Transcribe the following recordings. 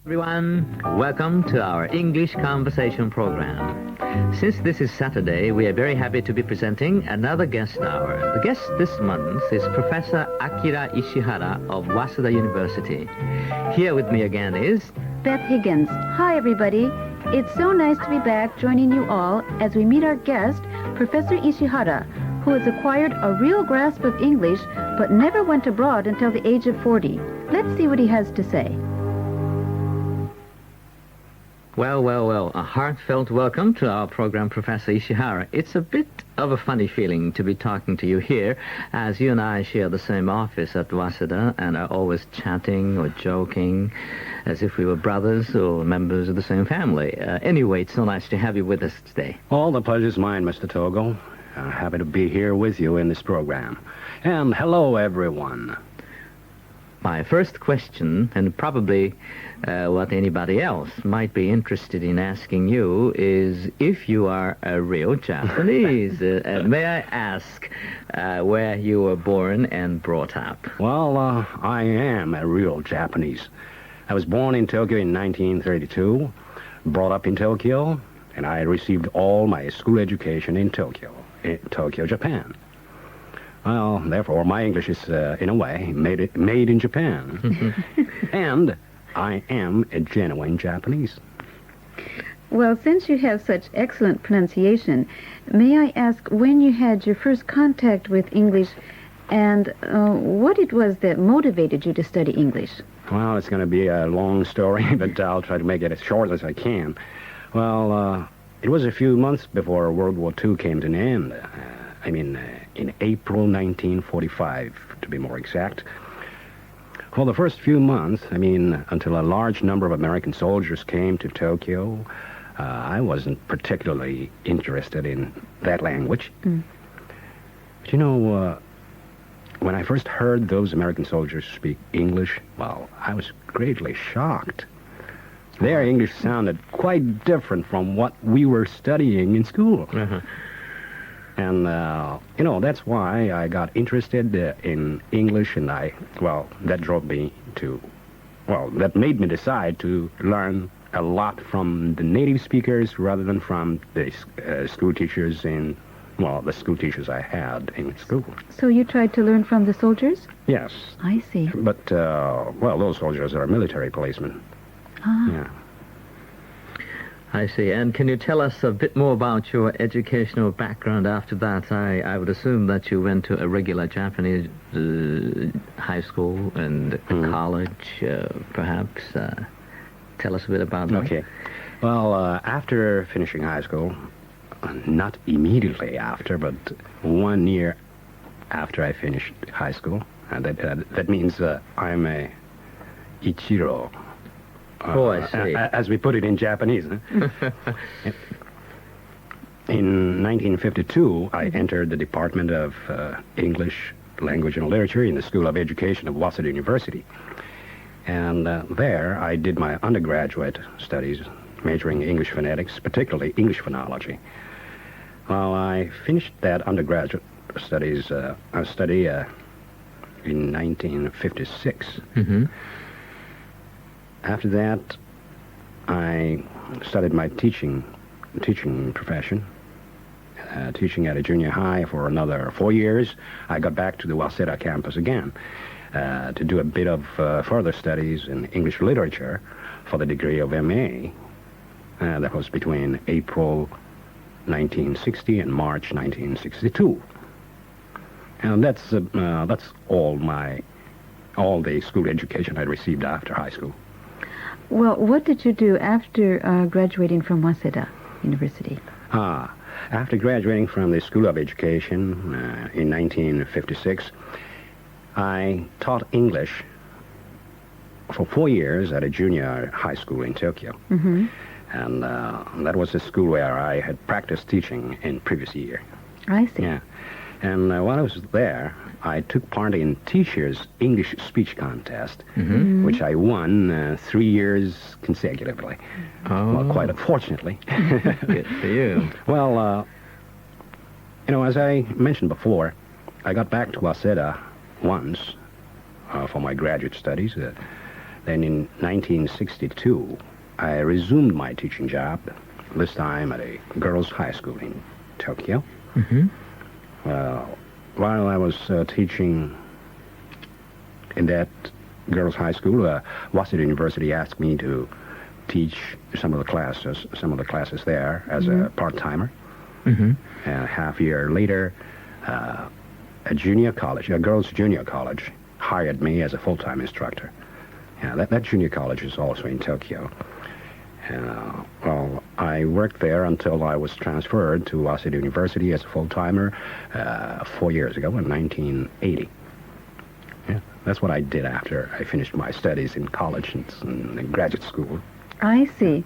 Everyone, welcome to our English conversation program. Since this is Saturday, we are very happy to be presenting another guest hour. The guest this month is Professor Akira Ishihara of Waseda University. Here with me again is Beth Higgins. Hi, everybody. It's so nice to be back joining you all as we meet our guest, Professor Ishihara, who has acquired a real grasp of English but never went abroad until the age of 40. Let's see what he has to say. Well, a heartfelt welcome to our program, Professor Ishihara. It's a bit of a funny feeling to be talking to you here, as you and I share the same office at Waseda and are always chatting or joking as if we were brothers or members of the same family. Anyway, it's so nice to have you with us today. All the pleasure's mine, Mr. Togo. Happy to be here with you in this program. And hello, everyone. My first question, and probably what anybody else might be interested in asking you, is if you are a real Japanese. And may I ask where you were born and brought up? Well, I am a real Japanese. I was born in Tokyo in 1932, brought up in Tokyo, and I received all my school education in Tokyo, Japan. Well, therefore, my English is, in a way, made in Japan. And I am a genuine Japanese. Well, since you have such excellent pronunciation, may I ask when you had your first contact with English and what it was that motivated you to study English? Well, it's going to be a long story, but I'll try to make it as short as I can. Well, it was a few months before World War II came to an end. In April 1945, to be more exact. For the first few months, until a large number of American soldiers came to Tokyo, I wasn't particularly interested in that language. But when I first heard those American soldiers speak English, well, I was greatly shocked. Their English sounded quite different from what we were studying in school. And, that's why I got interested in English, and that made me decide to learn a lot from the native speakers rather than from the school teachers the school teachers I had in school. So you tried to learn from the soldiers? Yes. I see. But, those soldiers are military policemen. Ah. Yeah. I see. And can you tell us a bit more about your educational background after that? I would assume that you went to a regular Japanese high school and college, perhaps. Tell us a bit about that. Okay. Well, after finishing high school, not immediately after, but 1 year after I finished high school, and that means I'm a Ichiro. I see. As we put it in Japanese. In 1952, I entered the Department of English, Language, and Literature in the School of Education of Waseda University. And there, I did my undergraduate studies, majoring in English phonetics, particularly English phonology. While I finished that undergraduate study in 1956. After that, I started my teaching profession, teaching at a junior high for another 4 years. I got back to the Waseda campus again to do a bit of further studies in English literature for the degree of MA. That was between April 1960 and March 1962. And that's all the school education I received after high school. Well, what did you do after graduating from Waseda University? After graduating from the School of Education in 1956, I taught English for 4 years at a junior high school in Tokyo. And that was the school where I had practiced teaching in previous year. I see. Yeah. And while I was there, I took part in Teacher's English Speech Contest, which I won 3 years consecutively. Oh. Well, quite unfortunately. Good for you. Well, as I mentioned before, I got back to Waseda once for my graduate studies. Then in 1962, I resumed my teaching job, this time at a girls' high school in Tokyo. Mm-hmm. While I was teaching in that girls' high school, Waseda University asked me to teach some of the classes there as a part-timer. Mm-hmm. A half year later, a girls' junior college, hired me as a full-time instructor. That junior college is also in Tokyo. I worked there until I was transferred to Waseda University as a full-timer 4 years ago in 1980. Yeah, that's what I did after I finished my studies in college and in graduate school. I see.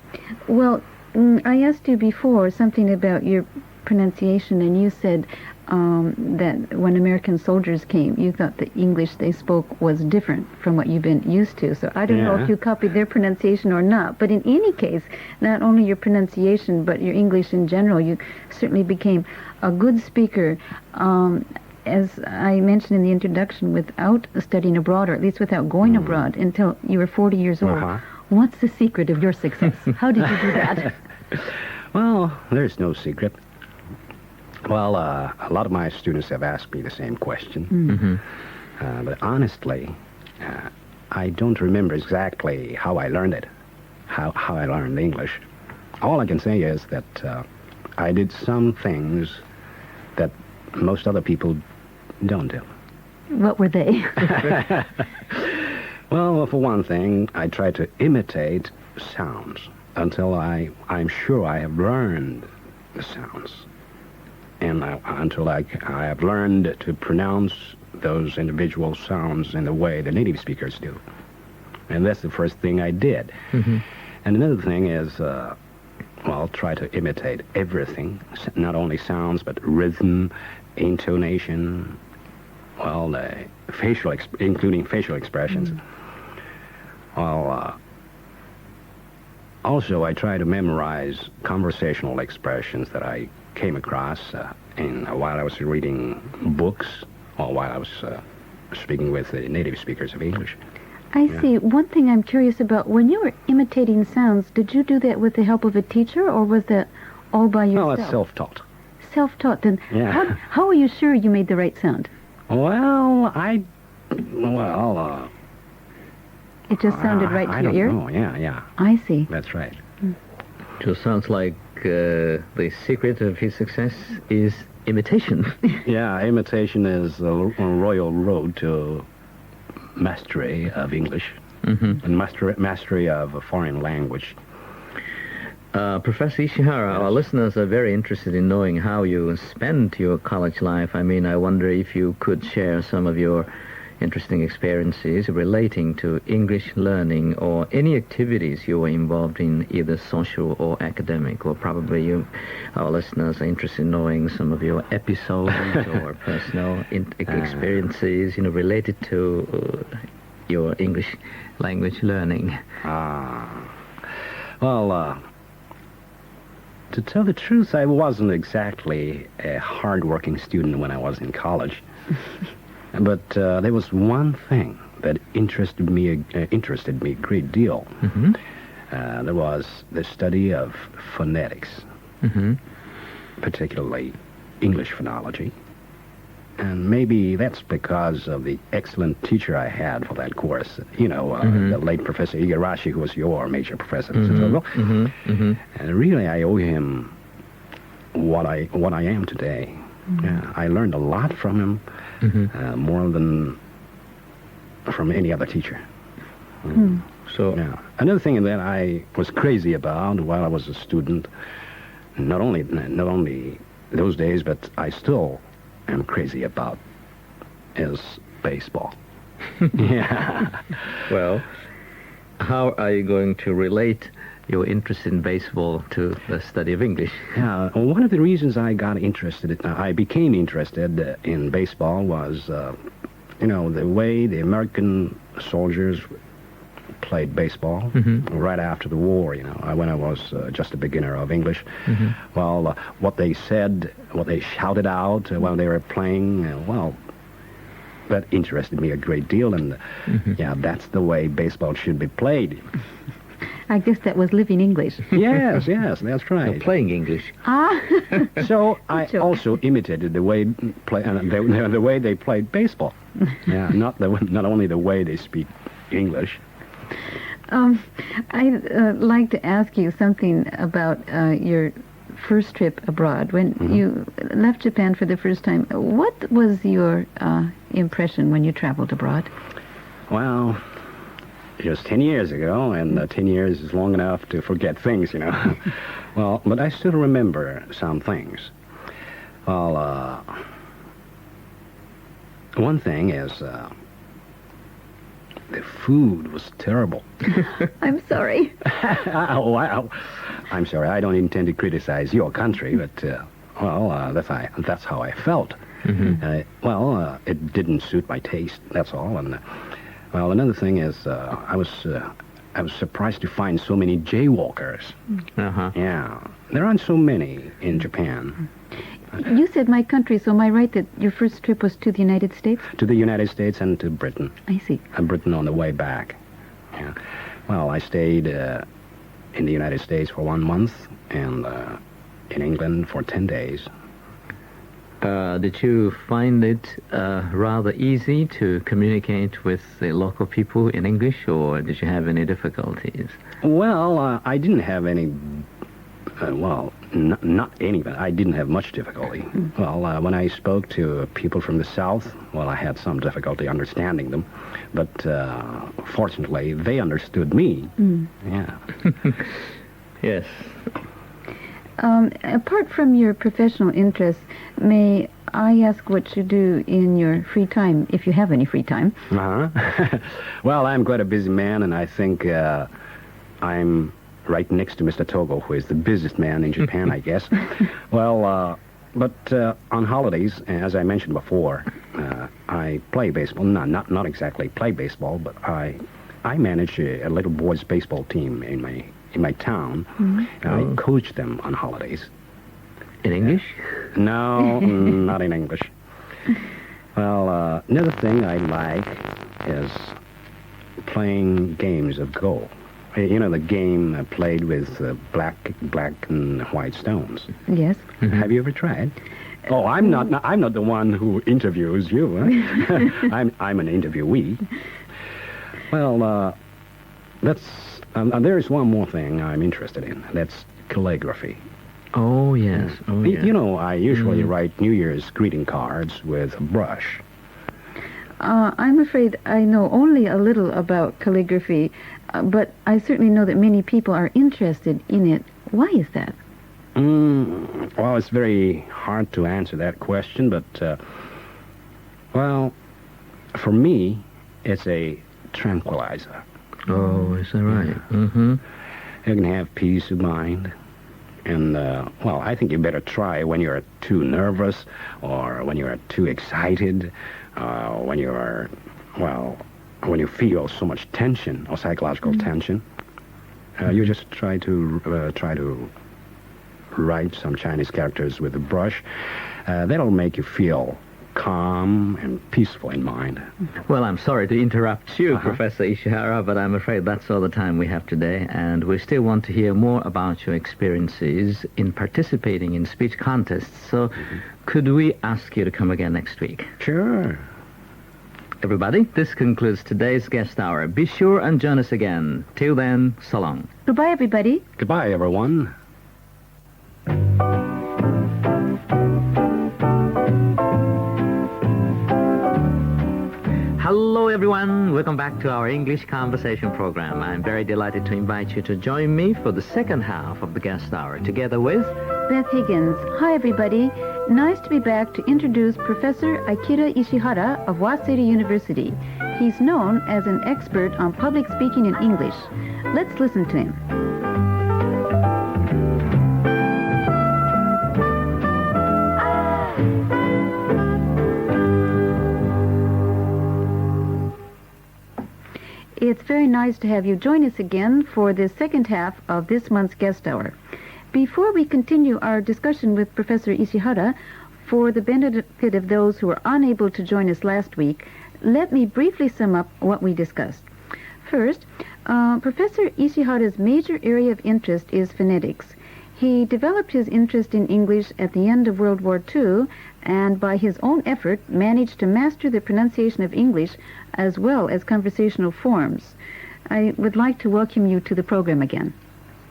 Well, I asked you before something about your pronunciation, and you said that when American soldiers came, you thought the English they spoke was different from what you've been used to. So I don't know if you copied their pronunciation or not. But in any case, not only your pronunciation, but your English in general, you certainly became a good speaker. As I mentioned in the introduction, without studying abroad, or at least without going abroad until you were 40 years old. What's the secret of your success? How did you do that? Well, there's no secret. Well, a lot of my students have asked me the same question. Mm-hmm. But honestly, I don't remember exactly how I learned it, how I learned English. All I can say is that I did some things that most other people don't do. What were they? Well, for one thing, I try to imitate sounds until I'm sure I have learned the sounds. And until I have learned to pronounce those individual sounds in the way the native speakers do. And that's the first thing I did. Mm-hmm. And another thing is, try to imitate everything, not only sounds, but rhythm, intonation, including facial expressions. Also, I try to memorize conversational expressions that I came across while I was reading books or while I was speaking with the native speakers of English. I see. One thing I'm curious about, when you were imitating sounds, did you do that with the help of a teacher, or was that all by yourself? No, it's self-taught. Self-taught. Then how are you sure you made the right sound? It just sounded right to your ear? I don't know, yeah. I see. That's right. Just sounds like the secret of his success is imitation. Yeah, imitation is a royal road to mastery of English and mastery of a foreign language. Professor Ishihara, our listeners are very interested in knowing how you spent your college life. I mean, I wonder if you could share some of your interesting experiences relating to English learning or any activities you were involved in, either social or academic, or probably our listeners are interested in knowing some of your episodes or personal experiences, related to your English language learning. To tell the truth, I wasn't exactly a hard-working student when I was in college. But there was one thing that interested me a great deal. Mm-hmm. There was the study of phonetics, particularly English phonology. And maybe that's because of the excellent teacher I had for that course. The late Professor Igarashi, who was your major professor at Togo. And really, I owe him what I am today. I learned a lot from him, more than from any other teacher. So, another thing that I was crazy about while I was a student, not only those days, but I still am crazy about, is baseball. Well, how are you going to relate your interest in baseball to the study of English? One of the reasons I became interested in baseball was, the way the American soldiers played baseball right after the war, when I was just a beginner of English. What they said, what they shouted out while they were playing, that interested me a great deal, and yeah, that's the way baseball should be played. I guess that was living English. Yes, that's right. You're playing English. Ah, So I joke. also imitated the way the way they played baseball. Yeah, not only the way they speak English. I'd like to ask you something about your first trip abroad. When you left Japan for the first time, what was your impression when you traveled abroad? Well, it was 10 years ago, and 10 years is long enough to forget things, you know. Well, but I still remember some things. Well, one thing is the food was terrible. I'm sorry. Oh, wow. I'm sorry. I don't intend to criticize your country, but that's how I felt. It didn't suit my taste. That's all. And well, another thing is I was surprised to find so many jaywalkers. Yeah, there aren't so many in Japan. You said my country, so am I right that your first trip was to the United States? To the United States and to Britain. I see. And Britain on the way back. Yeah. Well, I stayed in the United States for 1 month and in England for 10 days. Did you find it rather easy to communicate with the local people in English, or did you have any difficulties? Well, I didn't have any... not any, but I didn't have much difficulty. Well, when I spoke to people from the South, well, I had some difficulty understanding them, but fortunately, they understood me. Yeah. Yes. Apart from your professional interests, may I ask what you do in your free time, if you have any free time? Well, I'm quite a busy man, and I think I'm right next to Mr. Togo, who is the busiest man in Japan, I guess. Well, but on holidays, as I mentioned before, I play baseball. Not exactly play baseball, but I manage a little boys' baseball team in my town. And I coach them on holidays. In English? No, not in English. Well, another thing I like is playing games of Go. You know, the game played with black and white stones. Yes. Have you ever tried? Oh, I'm not the one who interviews you. Huh? I'm an interviewee. Well, there's one more thing I'm interested in. That's calligraphy. Oh, yes. Oh, yes. You know, I usually write New Year's greeting cards with a brush. I'm afraid I know only a little about calligraphy, but I certainly know that many people are interested in it. Why is that? Well, it's very hard to answer that question, but, well, for me, it's a tranquilizer. Oh, is that right? You can have peace of mind. And, well, I think you better try when you're too nervous or when you're too excited, when you feel so much tension or psychological tension. You just try to write some Chinese characters with a brush. That'll make you feel calm and peaceful in mind. Well, I'm sorry to interrupt you, Professor Ishihara, but I'm afraid that's all the time we have today, and we still want to hear more about your experiences in participating in speech contests. So could we ask you to come again next week? Sure. Everybody, this concludes today's guest hour. Be sure and join us again. Till then, so long. Goodbye, everybody. Goodbye, everyone. Hello, everyone. Welcome back to our English conversation program. I'm very delighted to invite you to join me for the second half of the guest hour, together with Beth Higgins. Hi, everybody. Nice to be back to introduce Professor Akira Ishihara of Waseda University. He's known as an expert on public speaking in English. Let's listen to him. It's very nice to have you join us again for the second half of this month's guest hour. Before we continue our discussion with Professor Ishihara, for the benefit of those who were unable to join us last week, let me briefly sum up what we discussed. First, Professor Ishihara's major area of interest is phonetics. He developed his interest in English at the end of World War II, and by his own effort managed to master the pronunciation of English as well as conversational forms. I would like to welcome you to the program again.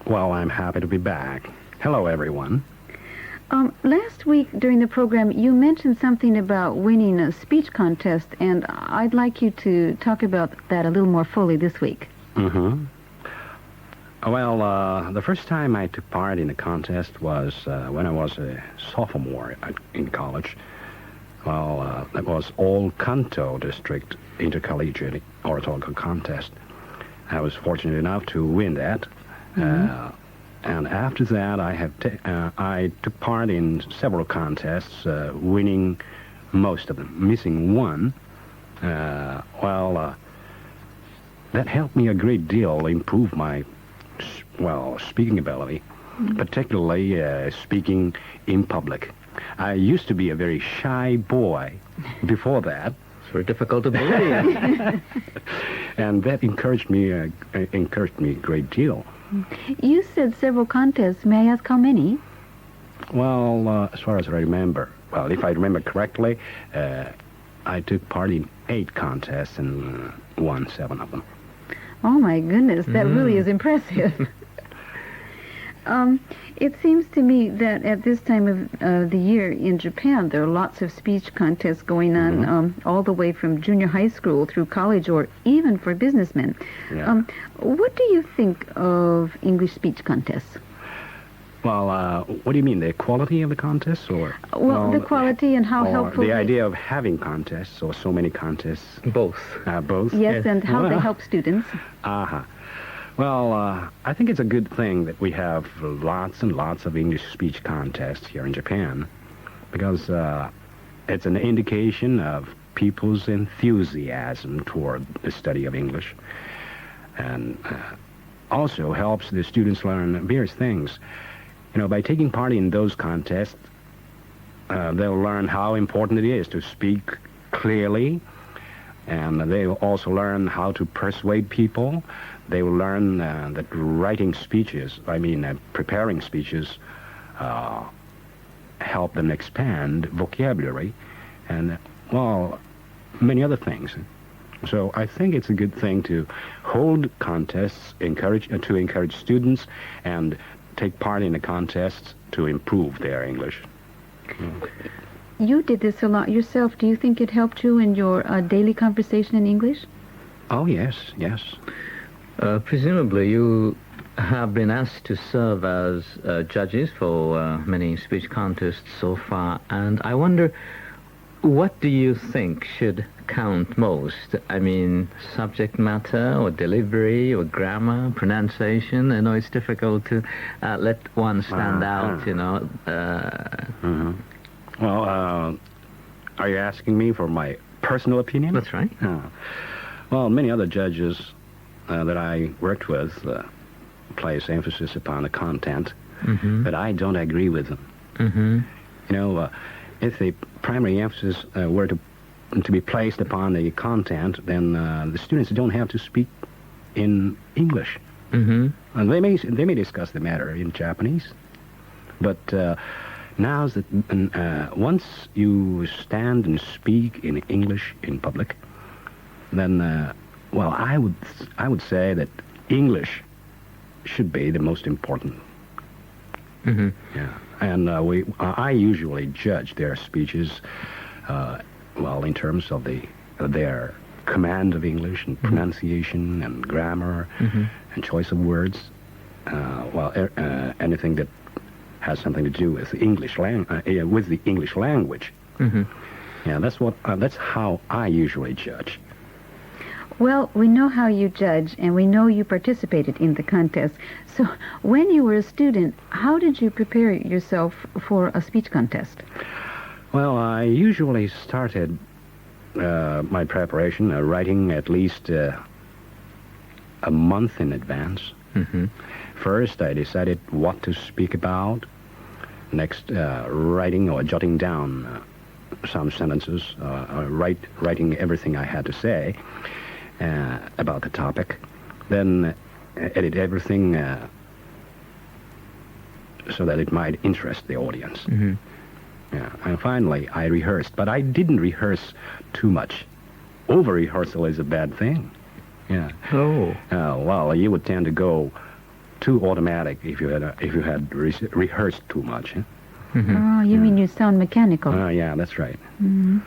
Well, I'm happy to be back. Hello, everyone. Last week during the program, you mentioned something about winning a speech contest, and I'd like you to talk about that a little more fully this week. Mm-hmm. Well, the first time I took part in a contest was when I was a sophomore in college. Well, that was all Kanto District Intercollegiate Oratorical Contest. I was fortunate enough to win that. Mm-hmm. And after that, I took part in several contests, winning most of them, missing one. That helped me a great deal improve my speaking ability, particularly speaking in public. I used to be a very shy boy before that. It's very difficult to believe. And that encouraged me a great deal. You said several contests. May I ask how many? Well, as far as I remember, if I remember correctly, I took part in 8 contests and won 7 of them. Oh, my goodness. That really is impressive. It seems to me that at this time of the year in Japan, there are lots of speech contests going on, all the way from junior high school through college or even for businessmen. Yeah. What do you think of English speech contests? Well, what do you mean, the quality of the contests, or? Well, the quality and how helpful. The idea of having contests, or so many contests. Both. Both? Yes, and how they help students. Well, I think it's a good thing that we have lots and lots of English speech contests here in Japan, because it's an indication of people's enthusiasm toward the study of English, and also helps the students learn various things. You know, by taking part in those contests, they'll learn how important it is to speak clearly, and they'll also learn how to persuade people. They will learn that preparing speeches help them expand vocabulary and, many other things. So I think it's a good thing to hold contests, to encourage students, and take part in the contests to improve their English. You did this a lot yourself. Do you think it helped you in your daily conversation in English? Oh, yes. Presumably you have been asked to serve as judges for many speech contests so far, and I wonder, what do you think should count most? I mean, subject matter or delivery or grammar, pronunciation? I know it's difficult to let one stand out, you know. Well, are you asking me for my personal opinion? That's right. Well, many other judges that I worked with place emphasis upon the content, but I don't agree with them. You know, if the primary emphasis were to be placed upon the content, then the students don't have to speak in English. And they may discuss the matter in Japanese, but once you stand and speak in English in public, then I would say that English should be the most important. Yeah, and I usually judge their speeches, in terms of their command of English and pronunciation and grammar and choice of words. Anything that has something to do with the English language. Yeah, that's how I usually judge. Well, we know how you judge, and we know you participated in the contest. So when you were a student, how did you prepare yourself for a speech contest? Well, I usually started my preparation writing at least a month in advance. First, I decided what to speak about. Next, writing or jotting down some sentences, writing everything I had to say about the topic, then edit everything so that it might interest the audience. Mm-hmm. Yeah. And finally, I rehearsed, but I didn't rehearse too much. Over-rehearsal is a bad thing. Yeah. Oh. Well, you would tend to go too automatic if you had rehearsed too much. Huh? Mm-hmm. Oh, you mean you sound mechanical? Yeah, that's right. Mm-hmm.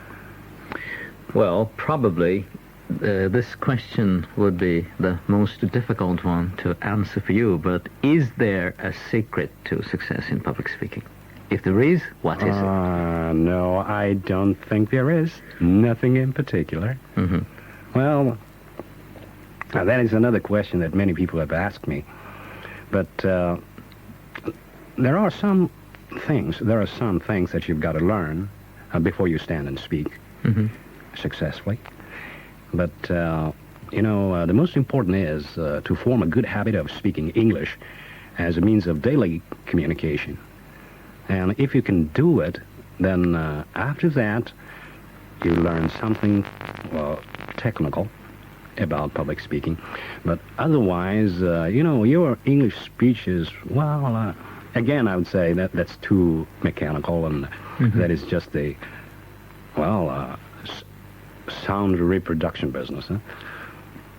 Well, probably this question would be the most difficult one to answer for you, but is there a secret to success in public speaking? If there is, what is it? No, I don't think there is. Nothing in particular. Mm-hmm. Well, that is another question that many people have asked me. But there are some things that you've got to learn before you stand and speak successfully. But, the most important is to form a good habit of speaking English as a means of daily communication. And if you can do it, then after that, you learn something technical about public speaking. But otherwise, your English speech is, again, I would say that's too mechanical, and that is just a, sound reproduction business. Huh?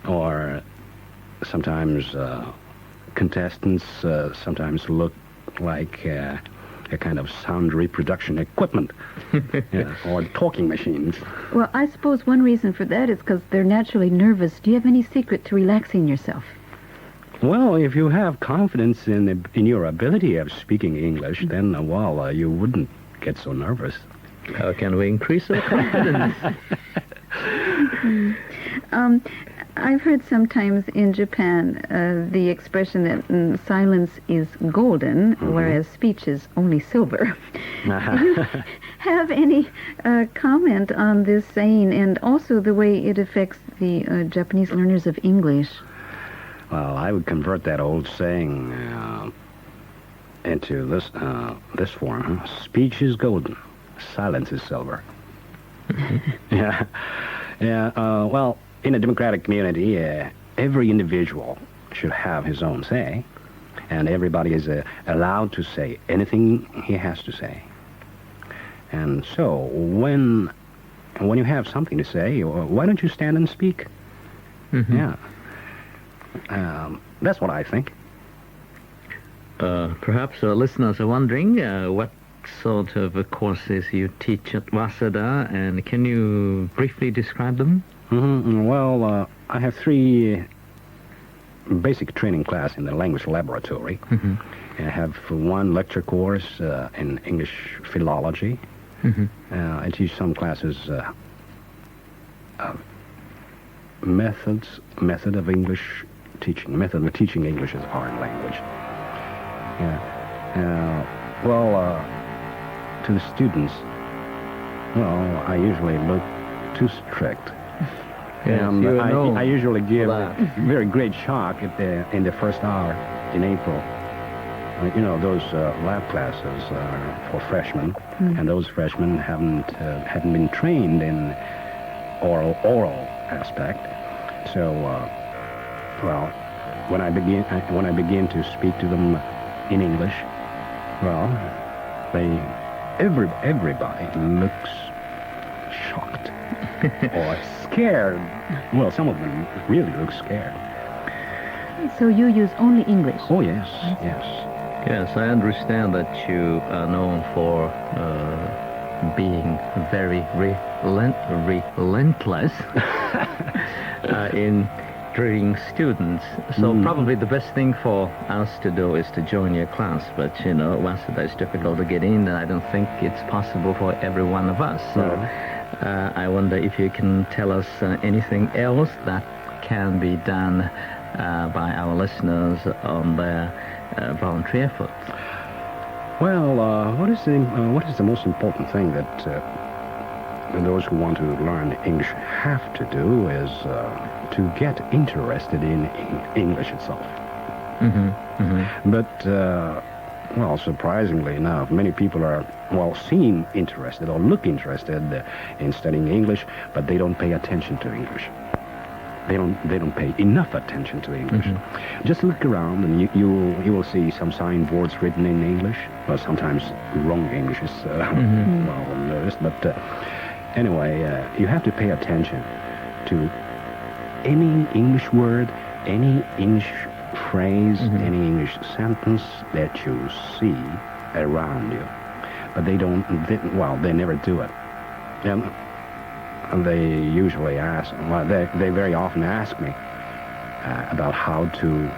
Or sometimes contestants sometimes look like a kind of sound reproduction equipment, or talking machines. Well, I suppose one reason for that is because they're naturally nervous. Do you have any secret to relaxing yourself? Well, if you have confidence in your ability of speaking English, then, you wouldn't get so nervous. How can we increase our confidence? I've heard sometimes in Japan the expression that silence is golden, whereas speech is only silver. Do you have any comment on this saying, and also the way it affects the Japanese learners of English? Well, I would convert that old saying into this form. Huh? Speech is golden, silence is silver. Yeah. Well, in a democratic community, every individual should have his own say, and everybody is allowed to say anything he has to say. And so, when you have something to say, why don't you stand and speak? Yeah. That's what I think. Perhaps our listeners are wondering what sort of courses you teach at Waseda, and can you briefly describe them? Well, I have 3 basic training classes in the language laboratory. I have 1 lecture course in English philology. I teach some classes method of English teaching, method of teaching English as a foreign language. To the students, I usually look too strict. And I usually give a very great shock in the first hour in April. Those lab classes are for freshmen, and those freshmen hadn't been trained in oral aspect. So, when I begin to speak to them in English, everybody looks shocked or scared. Well, some of them really look scared. So you use only English? Oh, yes, yes. Yes, I understand that you are known for being very relentless in treating students. So probably the best thing for us to do is to join your class. But, Waseda is difficult to get in, and I don't think it's possible for every one of us. So I wonder if you can tell us anything else that can be done by our listeners on their voluntary efforts. Well, what is the most important thing that those who want to learn English have to do is to get interested in English itself. But Well, surprisingly enough, many people are, well, seem interested or look interested in studying English, but they don't pay attention to English. They don't pay enough attention to English. Just look around and you will see some signboards written in English. Well, sometimes wrong English is well noticed, but anyway, you have to pay attention to any English word, any English phrase, any English sentence that you see around you. But they never do it. And they usually ask, well, they very often ask me about how to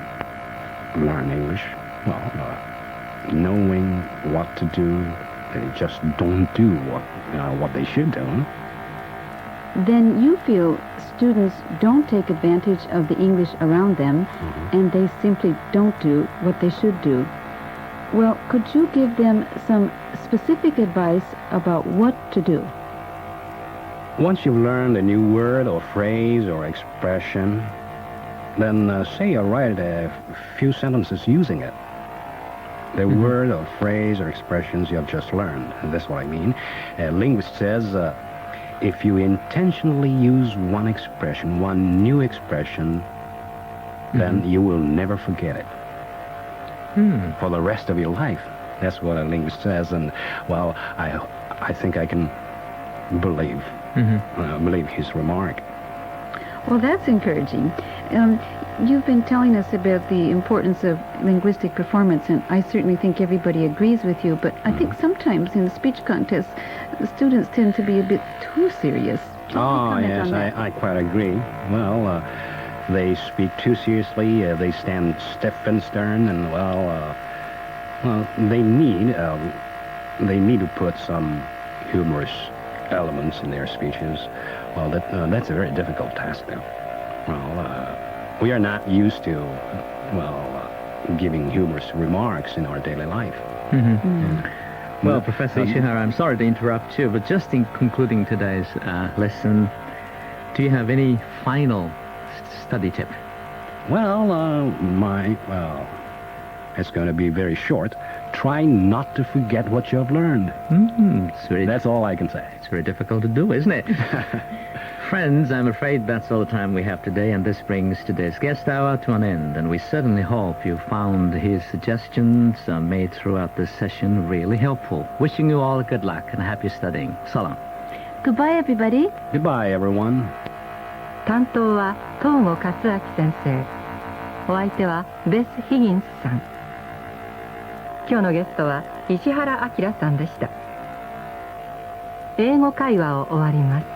learn English. Well, knowing what to do, they just don't do what they should do. Then you feel students don't take advantage of the English around them, and they simply don't do what they should do. Well, could you give them some specific advice about what to do? Once you've learned a new word or phrase or expression, then say or write a few sentences using it. The word or phrase or expressions you have just learned. And that's what I mean. A linguist says, if you intentionally use one expression, one new expression, then you will never forget it for the rest of your life. That's what a linguist says. And, well, I think I can believe his remark. Well, that's encouraging. You've been telling us about the importance of linguistic performance, and I certainly think everybody agrees with you, but I think sometimes in speech contests, the students tend to be a bit too serious. Oh, yes, I quite agree. Well, they speak too seriously, they stand stiff and stern, and, well, they need to put some humorous elements in their speeches. Well, that's a very difficult task now. Well, we are not used to, giving humorous remarks in our daily life. Well, Professor Ishihara, I'm sorry to interrupt you, but just in concluding today's lesson, do you have any final study tip? Well, it's going to be very short. Try not to forget what you have learned. That's all I can say. It's very difficult to do, isn't it? Friends, I'm afraid that's all the time we have today, and this brings today's guest hour to an end. And we certainly hope you found his suggestions made throughout this session really helpful. Wishing you all good luck and happy studying. So long. Goodbye, everybody. Goodbye, everyone. 担当は東後勝一先生。お相手はベス・ヒギンスさん。今日のゲストは石原明さんでした。英語会話を終わります。